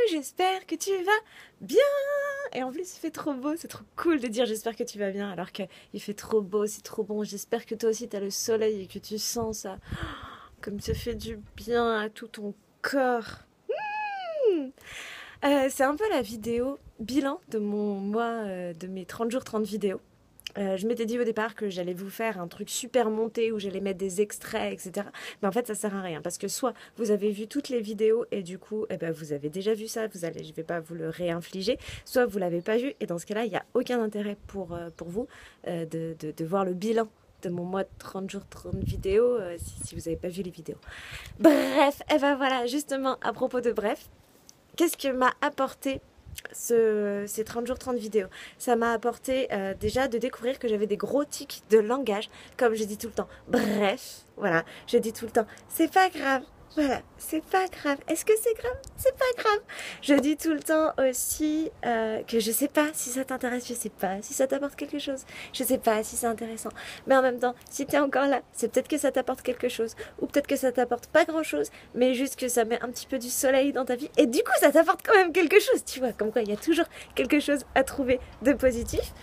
j'espère que tu vas bien. Et en plus, il fait trop beau, c'est trop cool de dire j'espère que tu vas bien alors qu'il fait trop beau, c'est trop bon. J'espère que toi aussi tu as le soleil et que tu sens ça comme ça fait du bien à tout ton corps. C'est un peu la vidéo bilan de mon mois, de mes 30 jours, 30 vidéos. Je m'étais dit au départ que j'allais vous faire un truc super monté où j'allais mettre des extraits, etc. Mais en fait, ça sert à rien parce que soit vous avez vu toutes les vidéos et du coup, eh ben, vous avez déjà vu ça, je vais pas vous le réinfliger, soit vous l'avez pas vu et dans ce cas-là, il n'y a aucun intérêt pour vous de voir le bilan de mon mois de 30 jours, 30 vidéos si vous n'avez pas vu les vidéos. Bref, et ben voilà, justement, à propos de bref, qu'est-ce que m'a apporté ces 30 jours, 30 vidéos? Ça m'a apporté déjà de découvrir que j'avais des gros tics de langage, comme je dis tout le temps. Bref, voilà, je dis tout le temps, c'est pas grave. Voilà, c'est pas grave. Est-ce que c'est grave? C'est pas grave. Je dis tout le temps aussi que je sais pas si ça t'intéresse, je sais pas si ça t'apporte quelque chose, je sais pas si c'est intéressant. Mais en même temps, si t'es encore là, c'est peut-être que ça t'apporte quelque chose, ou peut-être que ça t'apporte pas grand-chose, mais juste que ça met un petit peu du soleil dans ta vie, et du coup ça t'apporte quand même quelque chose, tu vois, comme quoi il y a toujours quelque chose à trouver de positif.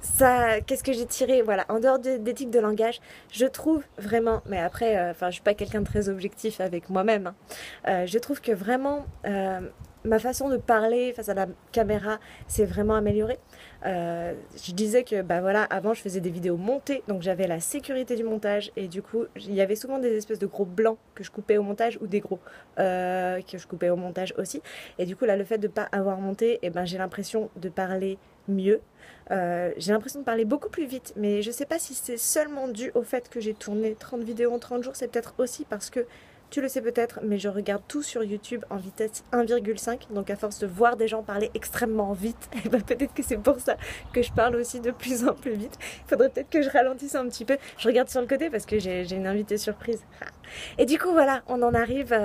Ça, qu'est-ce que j'ai tiré? Voilà, en dehors d'éthique de langage, je trouve vraiment, mais après, je suis pas quelqu'un de très objectif avec moi-même, hein. Je trouve que vraiment ma façon de parler face à la caméra s'est vraiment améliorée. Je disais que bah voilà, avant je faisais des vidéos montées, donc j'avais la sécurité du montage et du coup il y avait souvent des espèces de gros blancs que je coupais au montage ou des gros que je coupais au montage aussi. Et du coup là, le fait de pas avoir monté, et ben j'ai l'impression de parler mieux. J'ai l'impression de parler beaucoup plus vite, mais je sais pas si c'est seulement dû au fait que j'ai tourné 30 vidéos en 30 jours, c'est peut-être aussi parce que, tu le sais peut-être, mais je regarde tout sur YouTube en vitesse 1,5, donc à force de voir des gens parler extrêmement vite, et ben peut-être que c'est pour ça que je parle aussi de plus en plus vite. Il faudrait peut-être que je ralentisse un petit peu. Je regarde sur le côté parce que j'ai une invitée surprise. Et du coup voilà, on en arrive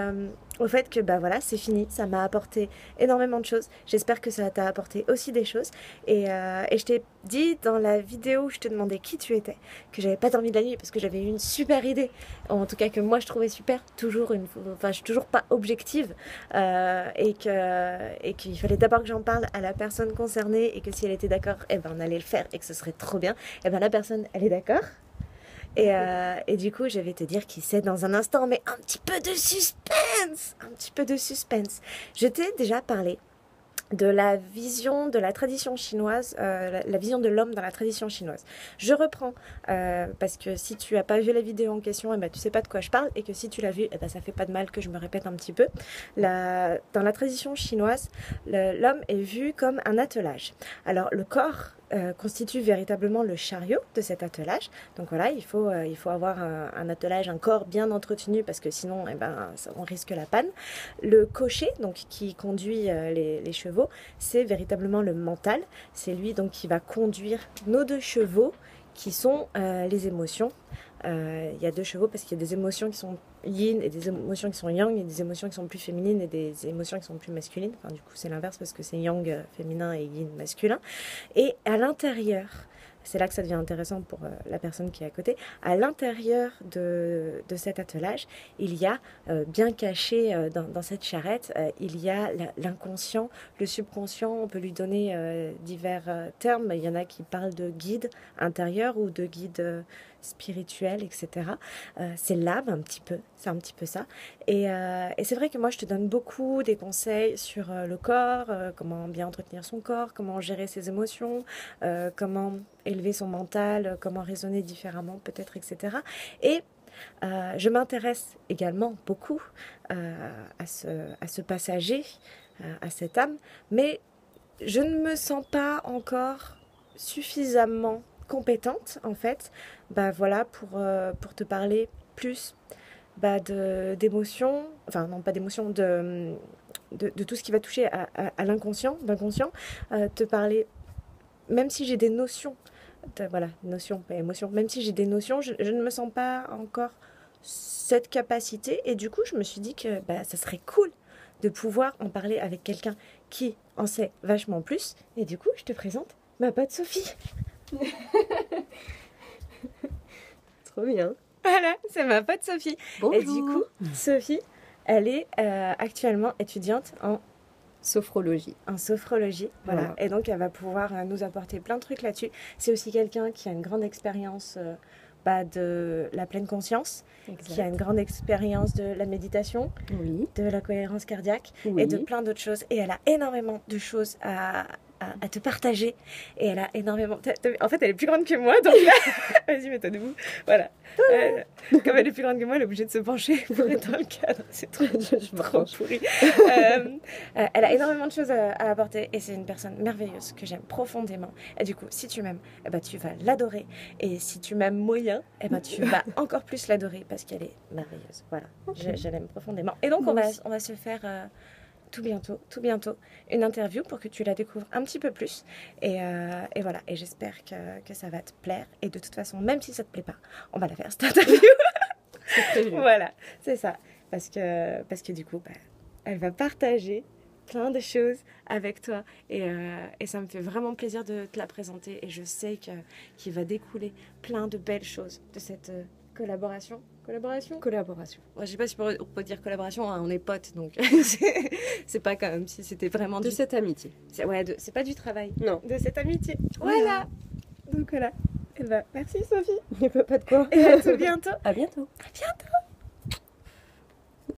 au fait que bah voilà, c'est fini, ça m'a apporté énormément de choses. J'espère que ça t'a apporté aussi des choses. Et je t'ai dit dans la vidéo où je te demandais qui tu étais, que j'avais pas dormi de la nuit parce que j'avais eu une super idée, en tout cas que moi je trouvais super, je suis toujours pas objective, et qu'il fallait d'abord que j'en parle à la personne concernée et que si elle était d'accord, eh ben on allait le faire et que ce serait trop bien. Et ben la personne, elle est d'accord. Et du coup, je vais te dire qui c'est dans un instant, mais un petit peu de suspense, un petit peu de suspense. Je t'ai déjà parlé de la vision de la tradition chinoise, la vision de l'homme dans la tradition chinoise. Je reprends, parce que si tu n'as pas vu la vidéo en question, eh ben, tu sais pas de quoi je parle, et que si tu l'as vue, eh ben, ça fait pas de mal que je me répète un petit peu. Dans la tradition chinoise, l'homme est vu comme un attelage. Alors le corps constitue véritablement le chariot de cet attelage. Donc voilà, il faut avoir un attelage, un corps bien entretenu parce que sinon, eh ben, on risque la panne. Le cocher, donc qui conduit les chevaux, c'est véritablement le mental. C'est lui donc qui va conduire nos deux chevaux qui sont les émotions. Il y a deux chevaux parce qu'il y a des émotions qui sont yin et des émotions qui sont yang, et des émotions qui sont plus féminines et des émotions qui sont plus masculines. Enfin, du coup, c'est l'inverse parce que c'est yang féminin et yin masculin. Et à l'intérieur, c'est là que ça devient intéressant pour la personne qui est à côté, à l'intérieur de cet attelage, il y a, bien caché dans cette charrette, il y a l'inconscient, le subconscient, on peut lui donner divers termes. Il y en a qui parlent de guide intérieur ou de guide spirituel, etc. C'est l'âme un petit peu, c'est un petit peu ça. Et c'est vrai que moi je te donne beaucoup des conseils sur le corps, comment bien entretenir son corps, comment gérer ses émotions, comment élever son mental, comment raisonner différemment peut-être, etc. Et je m'intéresse également beaucoup à ce passager, à cette âme, mais je ne me sens pas encore suffisamment compétente en fait, bah voilà, pour te parler plus d'émotions, enfin non pas d'émotions, de tout ce qui va toucher à l'inconscient, d'inconscient, te parler, même si j'ai des notions, voilà, notions, pas émotions, même si j'ai des notions, je ne me sens pas encore cette capacité, et du coup je me suis dit que bah, ça serait cool de pouvoir en parler avec quelqu'un qui en sait vachement plus, et du coup je te présente ma pote Sophie. Trop bien. Voilà, c'est ma pote Sophie. Bonjour. Et du coup, Sophie, Elle est actuellement étudiante en Sophrologie. sophrologie. Voilà. Voilà. Et donc, elle va pouvoir nous apporter plein de trucs là-dessus. C'est aussi quelqu'un qui a une grande expérience de la pleine conscience, qui a une grande expérience de la méditation, Oui. de la cohérence cardiaque Oui. et de plein d'autres choses. Et elle a énormément de choses à te partager. Et elle a énormément... En fait, elle est plus grande que moi, donc là... Vas-y, mets-toi debout. Voilà. Comme elle est plus grande que moi, elle est obligée de se pencher pour être dans le cadre. C'est trop, trop pourri. Elle a énormément de choses à apporter et c'est une personne merveilleuse que j'aime profondément. Et du coup, si tu m'aimes, eh ben, tu vas l'adorer. Et si tu m'aimes moyen, eh ben, tu vas encore plus l'adorer parce qu'elle est merveilleuse. Voilà. Okay. Je l'aime profondément. Et donc, on va se faire... tout bientôt, une interview pour que tu la découvres un petit peu plus. Et voilà, et j'espère que ça va te plaire. Et de toute façon, même si ça te plaît pas, on va la faire cette interview. C'est prévu. Voilà, c'est ça. Parce que du coup, elle va partager plein de choses avec toi. Et ça me fait vraiment plaisir de te la présenter. Et je sais qu'il va découler plein de belles choses de cette collaboration. Collaboration. Ouais, je sais pas si on peut dire collaboration, hein, on est potes, donc c'est pas comme si c'était vraiment De cette amitié. C'est pas du travail. Non. De cette amitié. Voilà. Donc voilà. Et merci Sophie. Il n'y a pas de quoi. Et à tout bientôt. À bientôt. À bientôt.